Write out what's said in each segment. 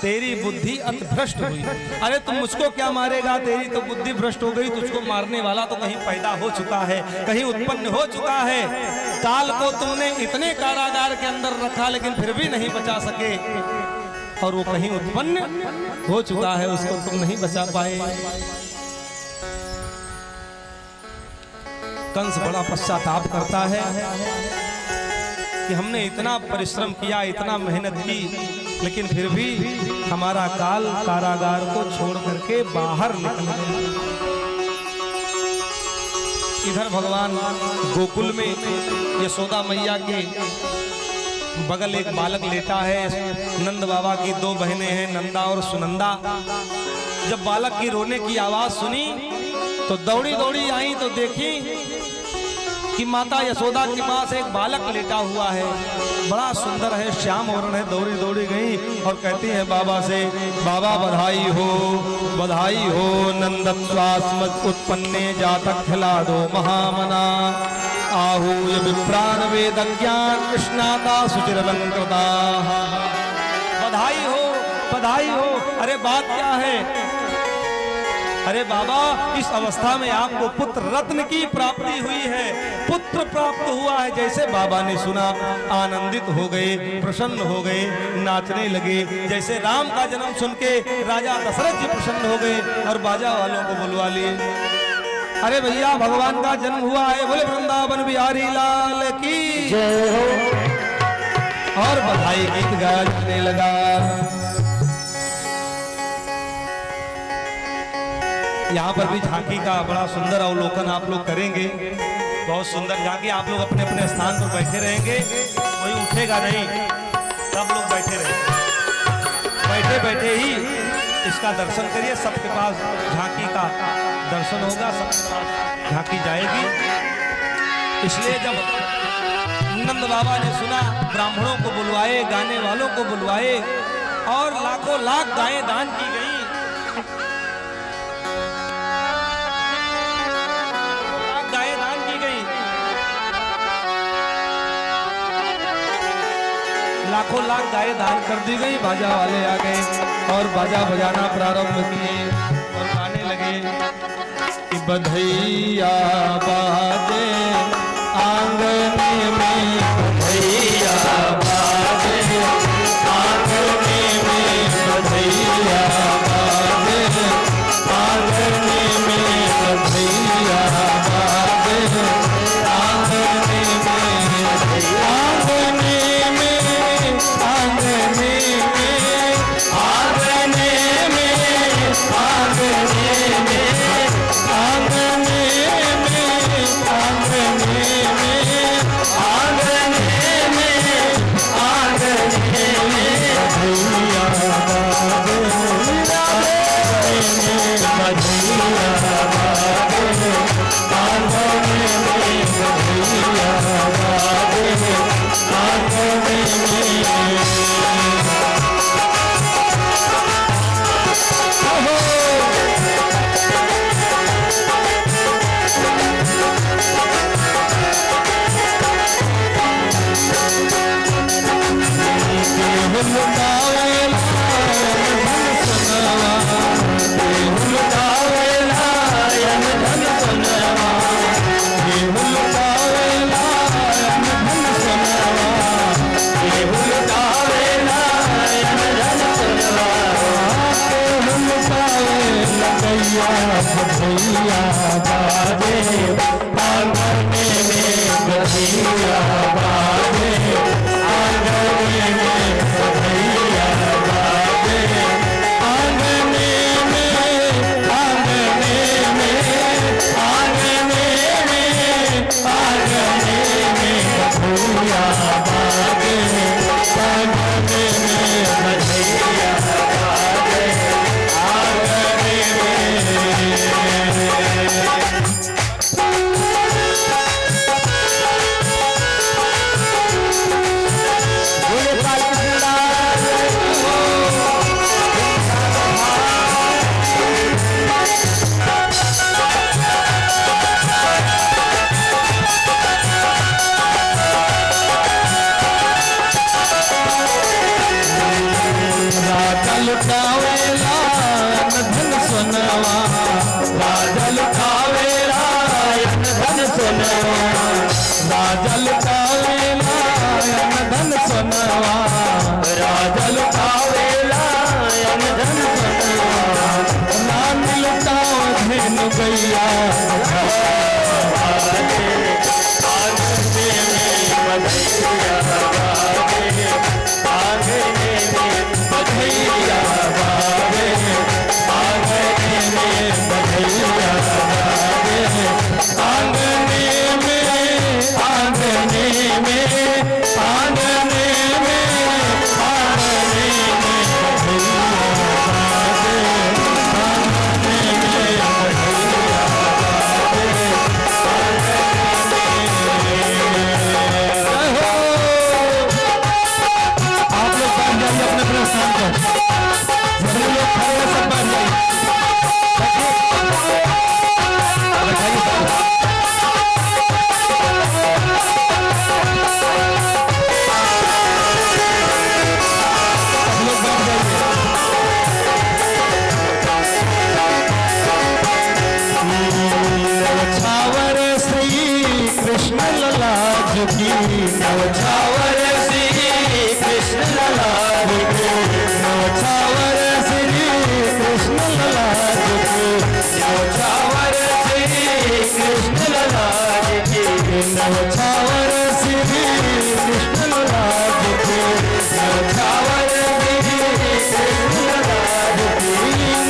तेरी बुद्धि अति भ्रष्ट हुई। अरे तुम मुझको क्या मारेगा, तेरी तो बुद्धि भ्रष्ट हो गई, तुझको मारने वाला तो कहीं पैदा हो चुका है, कहीं उत्पन्न हो चुका है। काल को तुमने इतने कारागार के अंदर रखा लेकिन फिर भी नहीं बचा सके, और वो कहीं उत्पन्न हो चुका है, उसको तुम नहीं बचा पाए। कंस बड़ा पश्चाताप करता है कि हमने इतना परिश्रम किया, इतना मेहनत की, लेकिन फिर भी हमारा काल कारागार को छोड़ करके बाहर निकल गया। इधर भगवान गोकुल में यशोदा मैया के बगल एक बालक लेटा है। नंद बाबा की दो बहनें हैं, नंदा और सुनंदा। जब बालक की रोने की आवाज सुनी तो दौड़ी दौड़ी आई तो देखी कि माता यशोदा के पास एक बालक लेटा हुआ है, बड़ा सुंदर है, श्याम वर्ण है। दौड़ी दौड़ी गई और कहती है बाबा से, बाबा बधाई हो, नंदत्वास्मत् उत्पन्ने जातक खिलादो महामना, आहूय विप्रान वेदज्ञान कृष्णाता सुचिरलंकृता। बधाई हो। अरे बात क्या है? अरे बाबा, इस अवस्था में आपको पुत्र रत्न की प्राप्ति हुई है, पुत्र प्राप्त हुआ है। जैसे बाबा ने सुना आनंदित हो गए, प्रसन्न हो गए, नाचने लगे। जैसे राम का जन्म सुन के राजा दशरथ जी प्रसन्न हो गए और बाजा वालों को बुलवा लिए। अरे भैया, भगवान का जन्म हुआ है, बोले वृंदावन बिहारी लाल की जय हो। और बधाई गीत गाया जाने लगा। यहाँ पर भी झांकी का बड़ा सुंदर अवलोकन आप लोग करेंगे। बहुत सुंदर झांकी। आप लोग अपने अपने स्थान पर बैठे रहेंगे, कोई उठेगा नहीं, सब लोग बैठे रहेंगे। बैठे बैठे ही इसका दर्शन करिए। सबके पास झांकी का दर्शन होगा, सबके पास झांकी जाएगी। इसलिए जब नंद बाबा ने सुना, ब्राह्मणों को बुलवाए, गाने वालों को बुलवाए और लाखों लाख गायें दान की गई। लाखों लाख गायें दान कर दी गई। बाजा वाले आ गए और बाजा बजाना प्रारंभ किए और गाने लगे कि बधैया बाजे आंगने में, बधैया बाजे आंगने में, बधैया बाजे आंगने में, बधैया बाजे आंगने में लुटावेला धन सोनवा, राजा लुटावेला धन सोनवा, राजा लुटावेला धन सोनवा, राजा लुटावेला धन सोनवा, नाम लुटाओ धेनु गैया नवछावर श्री कृष्ण लला की, नवछावर श्री कृष्ण लला की, नवछावर श्री कृष्ण लला की, नवछावर श्री कृष्ण लला की, नवछावर श्री कृष्ण लला की,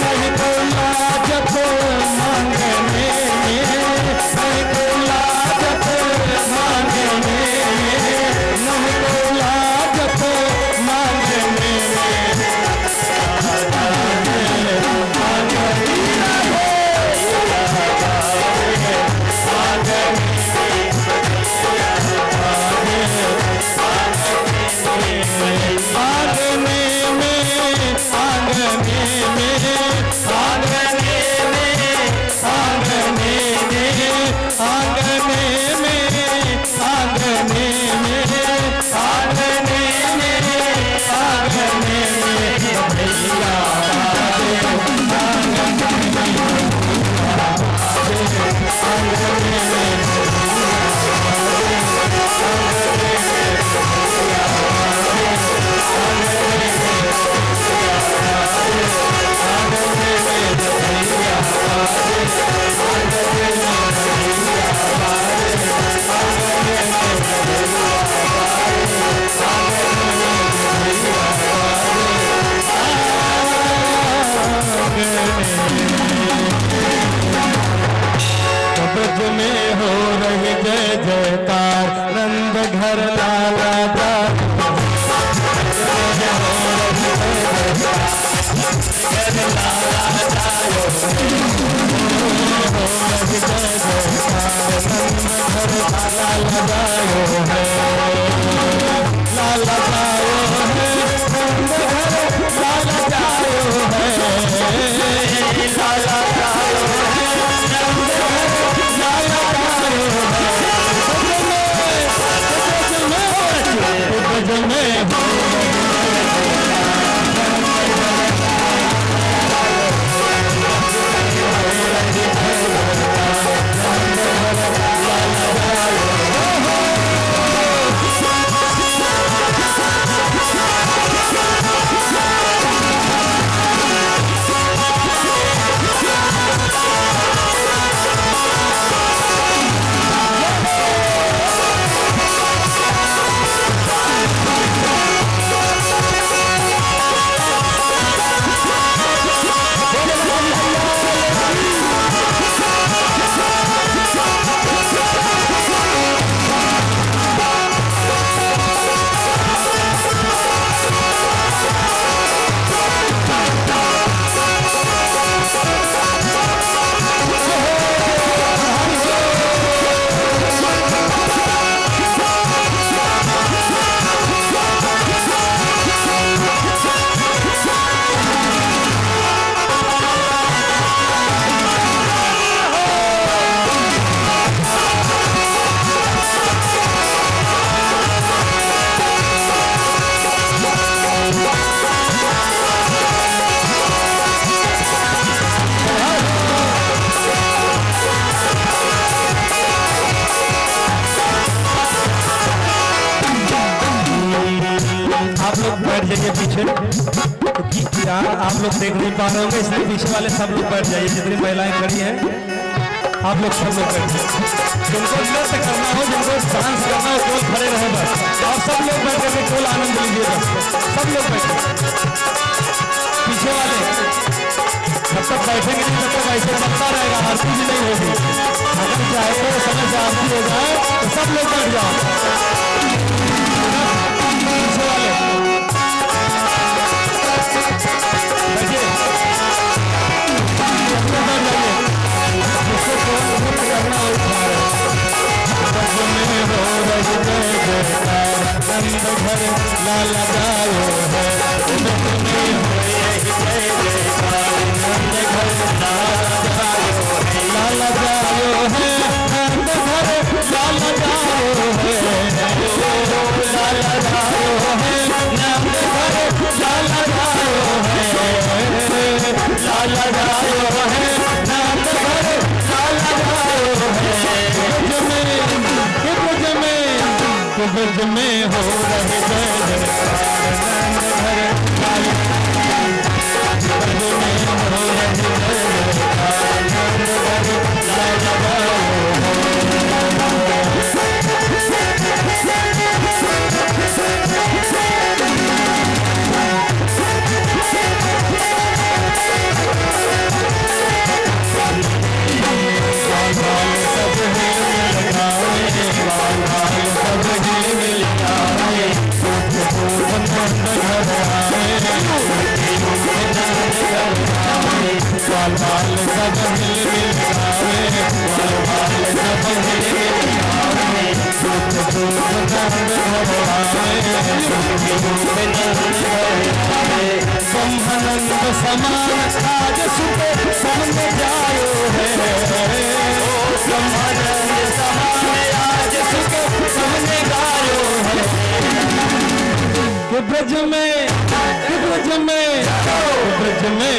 नहीं तो लाज को मांगने में, नहीं तो लाज को मांगने में, ब्रज में हो रही जय जयकार, नंद घर लाला जा, लाला पीछे आप लोग देख नहीं पा रहे होंगे, इसलिए पीछे वाले सब लोग बैठ जाइए, जितनी महिलाएं खड़ी हैं आप लोग सब लोग बैठ जाइए। जिनको नृत्य करना हो, जिनको डांस करना हो, केवल खड़े रहे बस। आप सब लोग बैठ करके केवल आनंद लीजिए बस, सब लोग बैठे। पीछे वाले जब तक बैठेंगे नहीं तब तक ऐसे चलता रहेगा, आरती भी नहीं होगी। अगर चाहे तो समय से आरती हो जाए तो सब लोग बैठ जाओ। पीछे वाले बैठिए, लाल लगायो है लाल लगायो है नंद घर, लाल लगायो है लाल लगायो है नंद घर, लाल लगायो है लाल लगायो है नंद घर, लाल लगायो है। ब्रज में हो रहे जय जयकार नंद घर, लाल ब्रज में हो रहे जय जयकार नंद घर, लाल लगायो बाल बाल सब हिल मिल गावे, बाल बाल सब हिल मिल गावे, सूप सूप नंद घर आवे, ब्रह्मानंद समान आज सुख समझ जायो है, ब्रह्मानंद समान आज सुख समझ गायो है। कि ब्रज में ब्रज में ब्रज में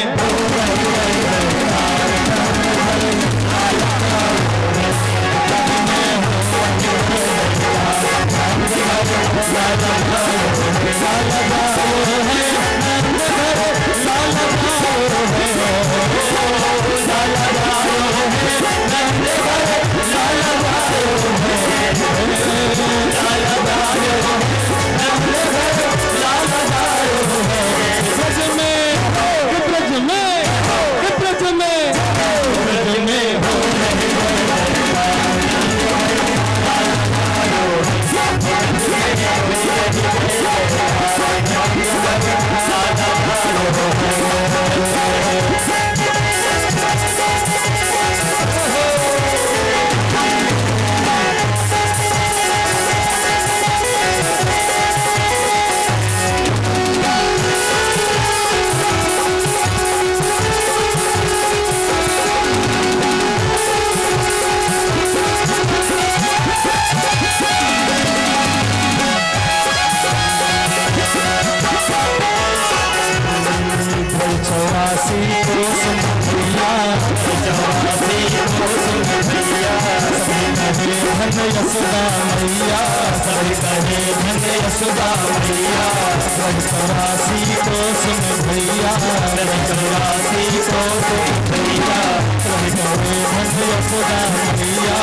यशोदा मैया सब कहे धन यशोदा मैया, सब चौरासी को सुन भैया, सब चौरासी को सुन भैया, सब कहे धन यशोदा मैया,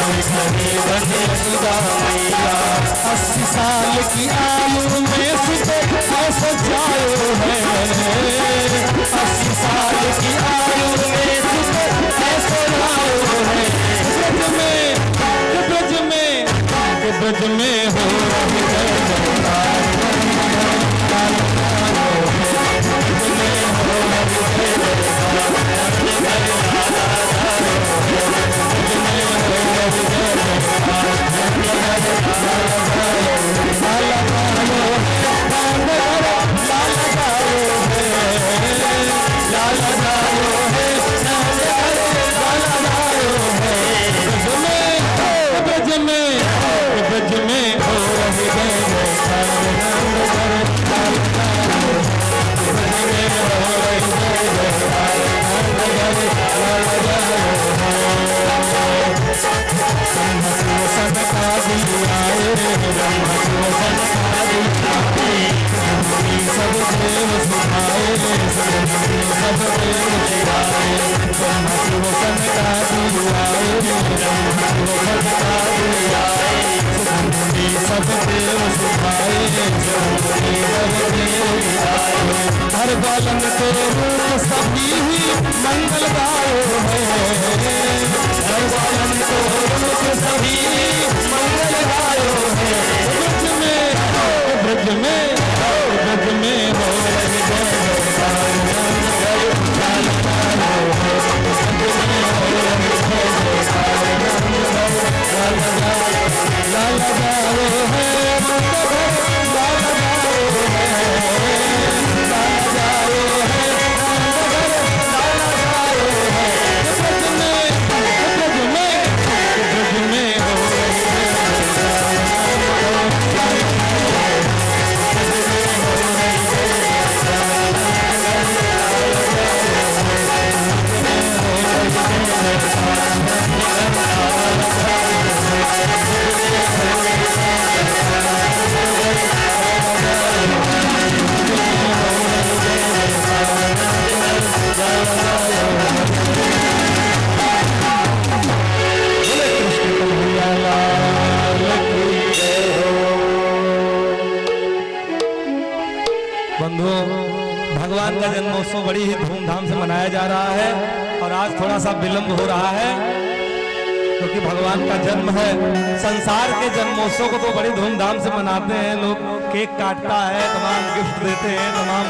सब कहे धन यशोदा मैया। 80 साल की आयु में सुख ऐसा जायो है, 80 साल की आयु में सुख ऐसा जायो है। ब्रज में हो रही जय जयकार लाल सब देव शिवाय ब्रह्मा शिव सनकादि आए ब्रह्मा शिव सनकादि आए सब देव शिवाय सब देव आए हर बालन के रूप सभी ही मंगल गायो है हर बालन के रूप सभी मंगल गायो है ब्रज में हो भगवान का जन्मोत्सव बड़ी ही धूमधाम से मनाया जा रहा है और आज थोड़ा सा विलंब हो रहा है क्योंकि भगवान का जन्म है। संसार के जन्मोत्सव को तो बड़ी धूमधाम से मनाते हैं लोग, केक काटता है, तमाम गिफ्ट देते हैं, तमाम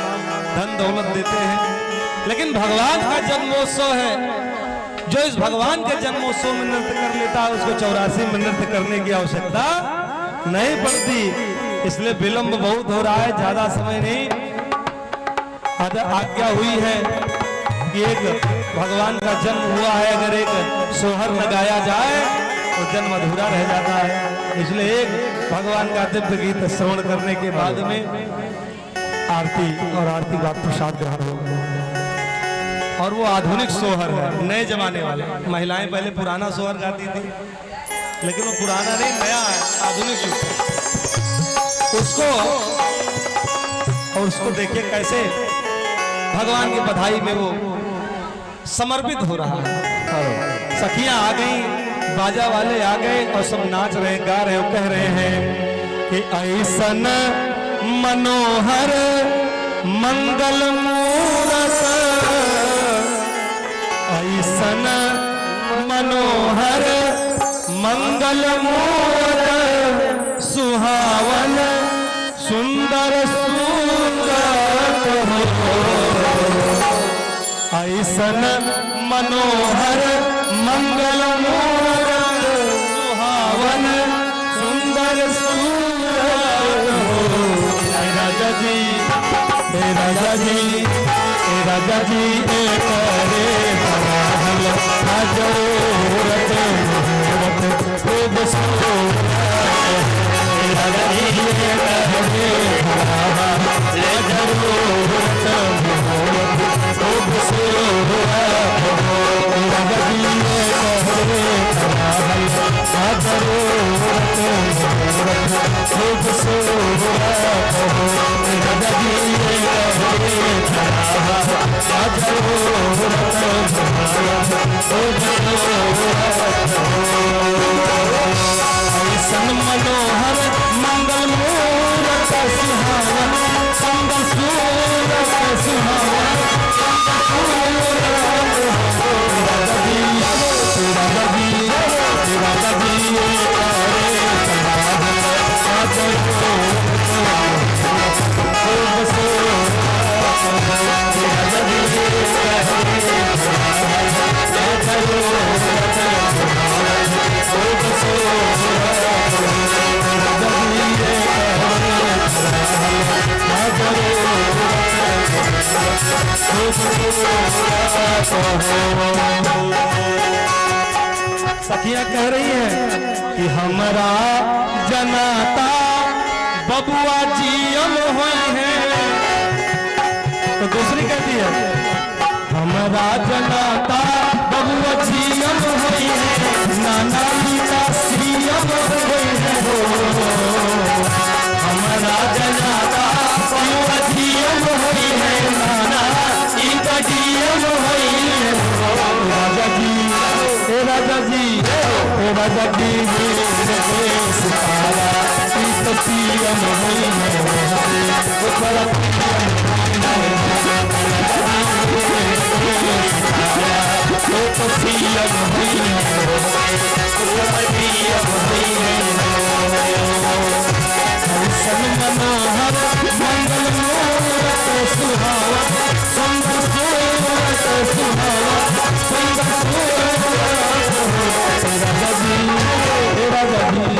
धन दौलत देते हैं, लेकिन भगवान का जन्मोत्सव है। जो इस भगवान के जन्मोत्सव में नृत्य कर लेता है उसको 84 में नृत्य करने की आवश्यकता नहीं पड़ती, इसलिए विलंब बहुत हो रहा है, ज्यादा समय नहीं। आज्ञा हुई है कि एक भगवान का जन्म हुआ है, अगर एक सोहर लगाया जाए तो जन्म अधूरा रह जाता है, इसलिए एक भगवान का दिव्य गीत श्रवण करने के बाद में आरती और आरती का प्रसाद ग्रहण होगा। और वो आधुनिक सोहर है, नए जमाने वाले। महिलाएं पहले पुराना सोहर गाती थी, लेकिन वो पुराना नहीं, नया है, आधुनिक युग। उसको देखिए कैसे भगवान की बधाई में वो समर्पित हो रहा है। सखियां आ गई, बाजा वाले आ गए और सब नाच रहे, गा रहे और कह रहे हैं कि ऐसन मनोहर मंगल मूरत, ऐसन मनोहर मंगल मूरत, सुहावन सुंदर सूरत हो। ऐसन मनोहर मंगल मूरत, सुहावन सुंदर सूरत हो। राजा जी, राजा जी, राजा जी एक रे बराहल जरूरत मुहूर्त खूब सूरत। राजा जी एक रे बराहल जरूरत मुहूर्त खूब सूरत। राजा जी एक रे बराहल जरूरत मुहूर्त खूब सूरत। राजा जी ऐसन मनोहर मंगल मूरत, सुहावन सुंदर सूरत, सुहावन सखियां कह रही हैं कि हमरा जनाता बबुआ जियम हुई है, तो दूसरी कहती है हमरा जनाता बबुआ जियम हुई है, नाना पिता सीएम हुई है हो। हमरा जनाता बबुआ जियम हुई है, नाना जी हे राजा जी सितारा पियम हुई मनोहर मंगल मूरत सुहावा सुंदर सूरत सुहावा सुंदर सूरत राजा जी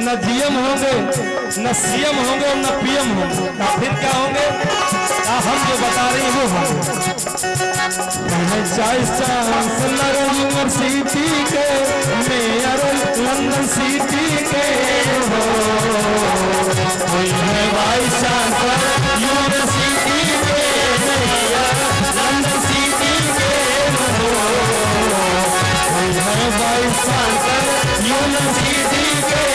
न जीएम होंगे न सीएम होंगे और न पीएम होंगे, फिर क्या होंगे? हम जो बता रहे हैं वो होंगे। वाइस चांसलर यूनिवर्सिटी के, मेयर लंदन सिटी के हो, कोई है वाइस चांसलर यूनिवर्सिटी के, मेयर लंदन सिटी के हो, कोई है वाइस चांसलर यूनिवर्सिटी के,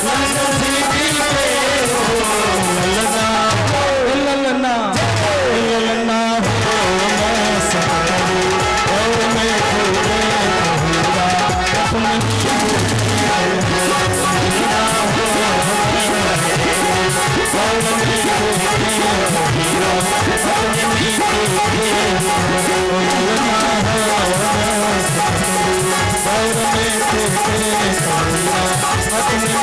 लंदन सिटी के हो। ललना ललना ललना हो मैं सतरू और मैं खुदे कहूँगा अपने ललना हो मैं और मैं खुदे कहूँगा अपने ललना हो मैं सतरू और मैं खुदे कहूँगा अपने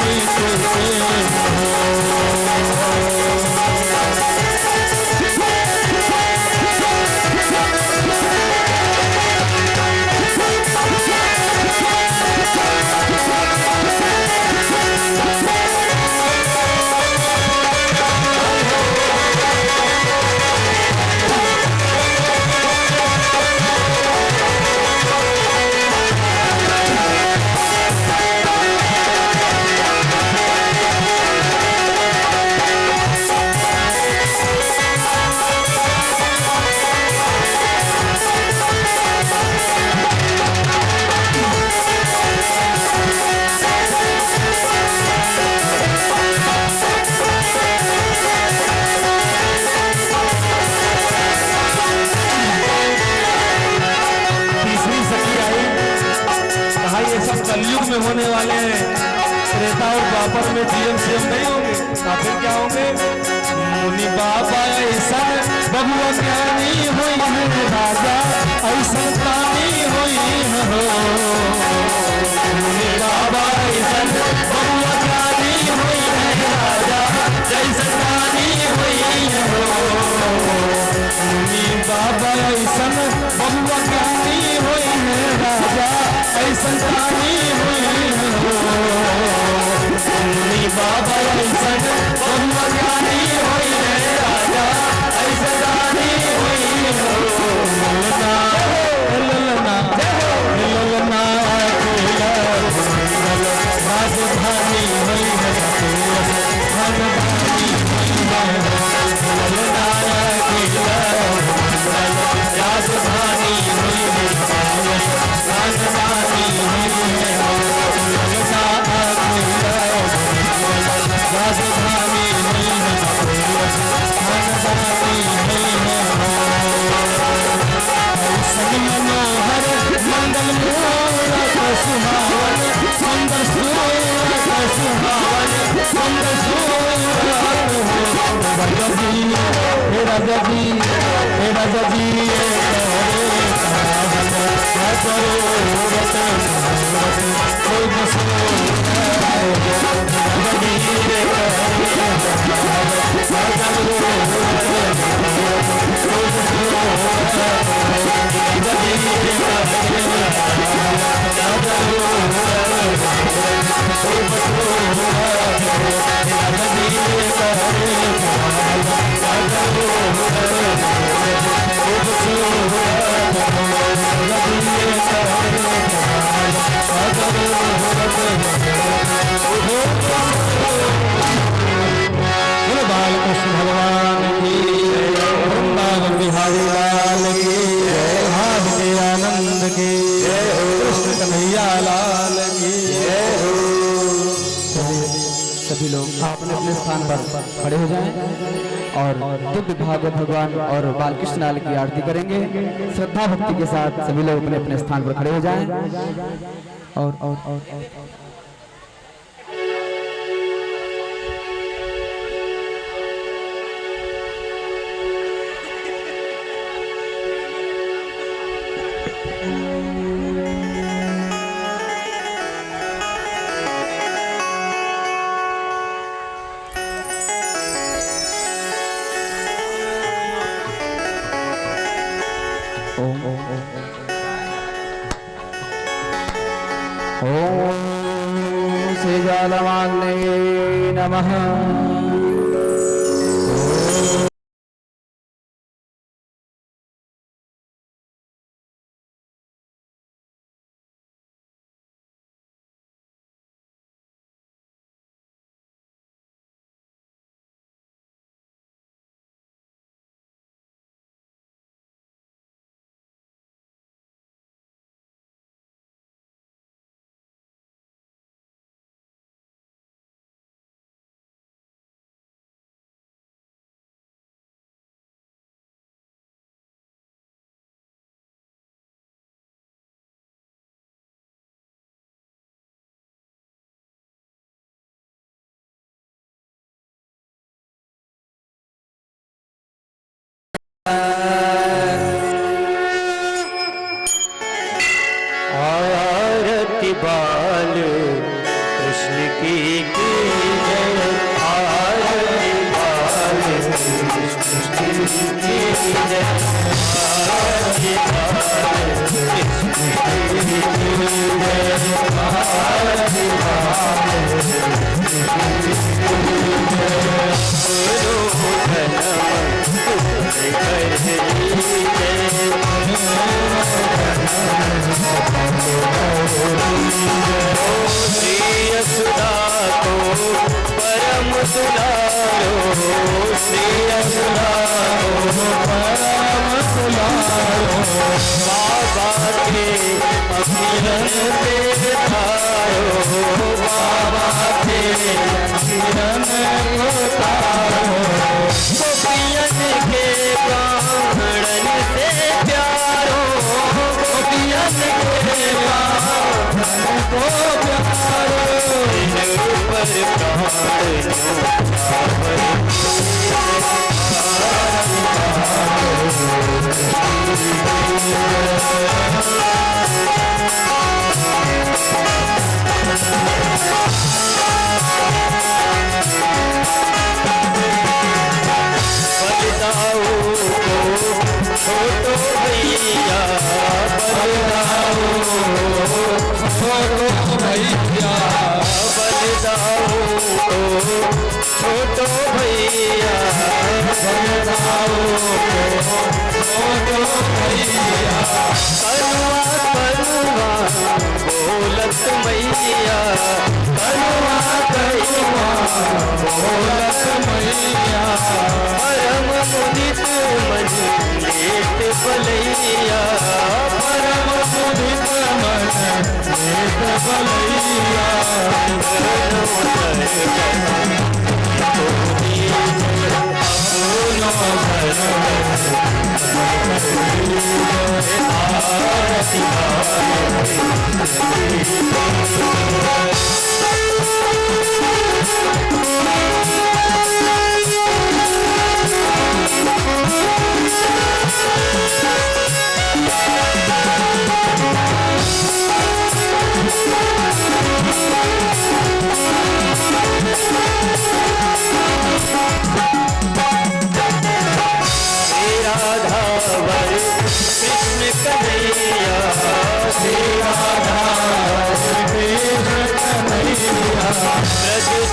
कलयुग में होने वाले हैं, त्रेता और द्वापर में जीएम सीएम नहीं होंगे, फिर क्या होंगे? मुनि बाबा ऐसा बबुआ ज्ञानी हुई है, राजा ऐसा प्राणी हुई हो। मुनि बाबा ऐसा बबुआ ज्ञानी हुई है, राजा जैसा प्राणी हुई हो। मुनि बाबा ऐसा बबुआ ज्ञानी हुई है, राजा ऐसा प्राणी हुई हो। मुनि बाबा ऐसा बबुआ ज्ञानी हुई है, राजा ऐसा प्राणी हुई हो। ललना ललना ललना राजधानी हुई है, राजधानी हुई है, ललना राजधानी हुई है, राजधानी हुई है, राजधानी हुई है, मनोहर मंगल मूरत सुहावन सुंदर सूरत सुहावन सुंदर सूरत राजा जी हे राजा जी हे राजा जी खड़े हो जाएं और दिव्य भागवत भगवान और बालकृष्ण लाल की आरती करेंगे। श्रद्धा भक्ति के साथ सभी लोग अपने अपने स्थान पर खड़े हो जाएं और ओम श्री ज्वालामाग्ने नमः। आरती बाल कृष्ण की जय। आरती बाल कृष्ण की जय। आरती बाल कृष्ण की जय। आरती बाल श्री यशोदा को परम दुलारो। श्री यशोदा को परम दुलारो। बाबा के अभिनन पे धारो। बाबा के अभिनन को तारो। गोपियन के प्राणन से प्यारो। गोपियन के प्राणन को प्यारो। पर प्राण बलिदाऊ को छोटो भैया। बलिदाऊ छोटो भैया। बलिदाऊ को छोटो भैया। बलिदाऊ को छोटो भैया। कलवा कलवा बोलत मैया। कलवा कलवा बोलत मैया। परम मुदित मन लेत बलैया। परम मुदित मन लेत बलैया।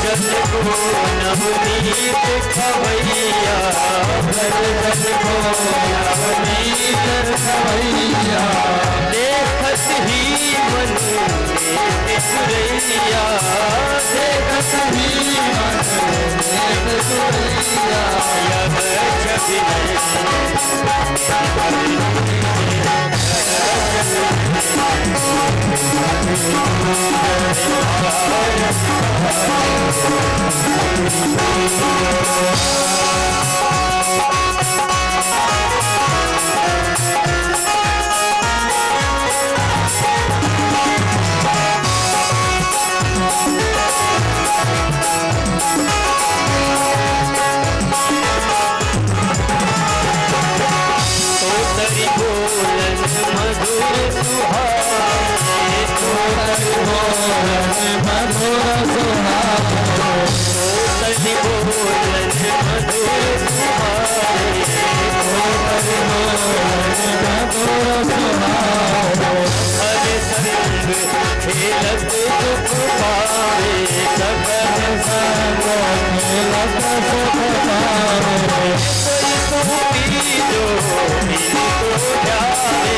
जन को नवनीत खवैया। जन को नवनीत खवैया। देखत ही मन लेत सुरैया। देखत ही मन लेत सुरैया। यब छवि तोतरी बोलन मधुर सुहाए, तोतरी बोलन मधुर सुहाए, तोतरी बोलन मधुर सुहाए, तोतरी बोलन मधुर सुहाए। हर संग खेलत सुख पाए, सकल संग खेलत सुख पाए। सुखी जो मिली को जाए,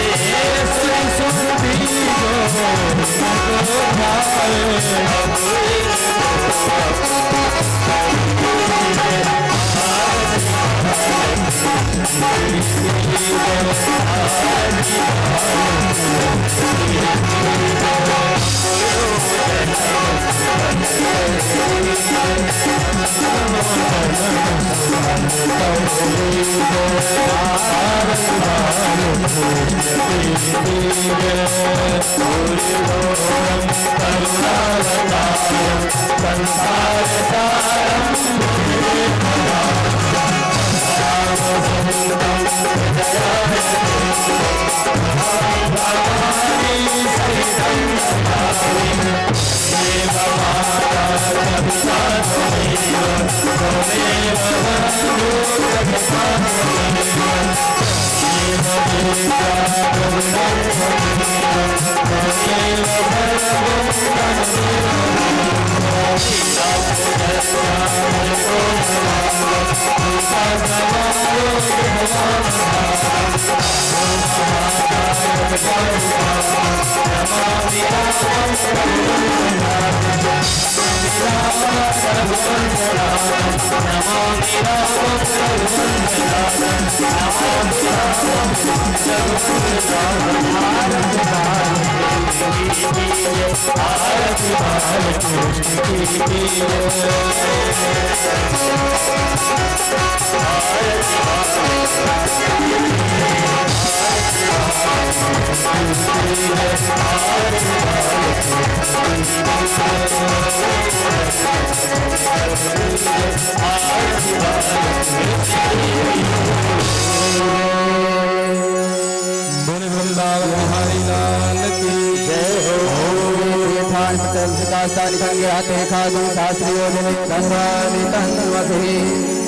सुखी जो मिली को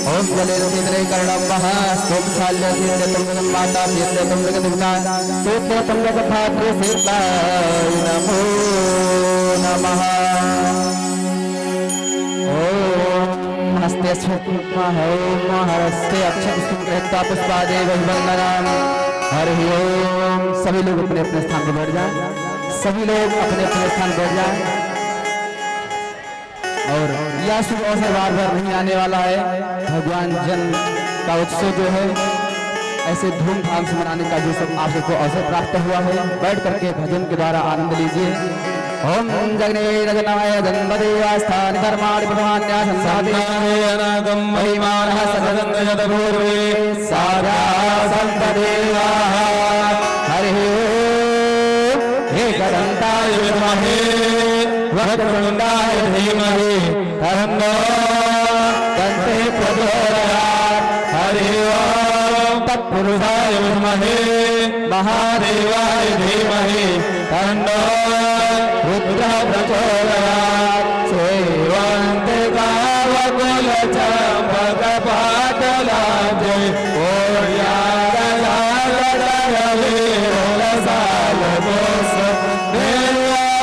ओम जले रसीद्रे कर्णम महा स्तोम शाल्य सीद्रे तुम माता सीद्रे तुम लग दिवना सूत्र तुम लग भाद्रे सीताय नमो नमः। ओम हस्ते स्फुटमः ओम हस्ते अक्षत स्फुटता पुष्पादे वंदनाम। हरि ओम। सभी लोग अपने अपने स्थान पर बैठ जाएं, सभी लोग अपने अपने स्थान पर बैठ जाएं। और यह शुभ अवसर बार बार नहीं आने वाला है। भगवान जन्म का उत्सव जो है ऐसे धूमधाम से मनाने का जो सब आप सबको अवसर प्राप्त हुआ है, बैठ करके भजन के द्वारा आनंद लीजिए। ओम जगने जगन्नाय जन्मदेवास्थान धर्माणि प्रधान्या संसाधेनागम महिमानः सदनंद पूर्वे सारा संतदेवाः। हरि ओम। एकदन्ताय विद्महे वक्रतुण्डाय धीमहि तन्नो दन्ते प्रचोदयात्। हरि ओम। तत्पुरुषाय विद्महे महादेवाय धीमहि तन्नो रुद्रः प्रचोदयात्। सेवन्ते गावकुल चम्पक पाटलाब्जे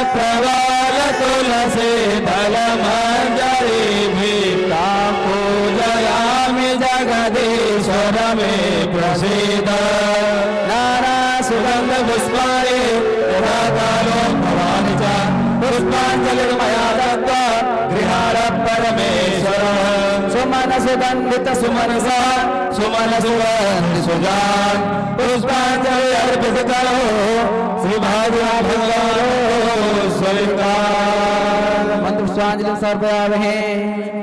प्रवाल तुलसी दल मंजरी भीतां पूजयामि जगदीश्वर मे प्रसीद। नाना सुगंध पुष्पाणि तथा कालो भवानि च पुष्पाञ्जलिर्मया दत्त्वा गृहाण परमेश्वर। सुमन सुगंधित सुमनसा सुमन सुगंधि सुजान पुष्पाञ्जलि अर्पित करो श्री भागवत भगवान समर्पयामहे।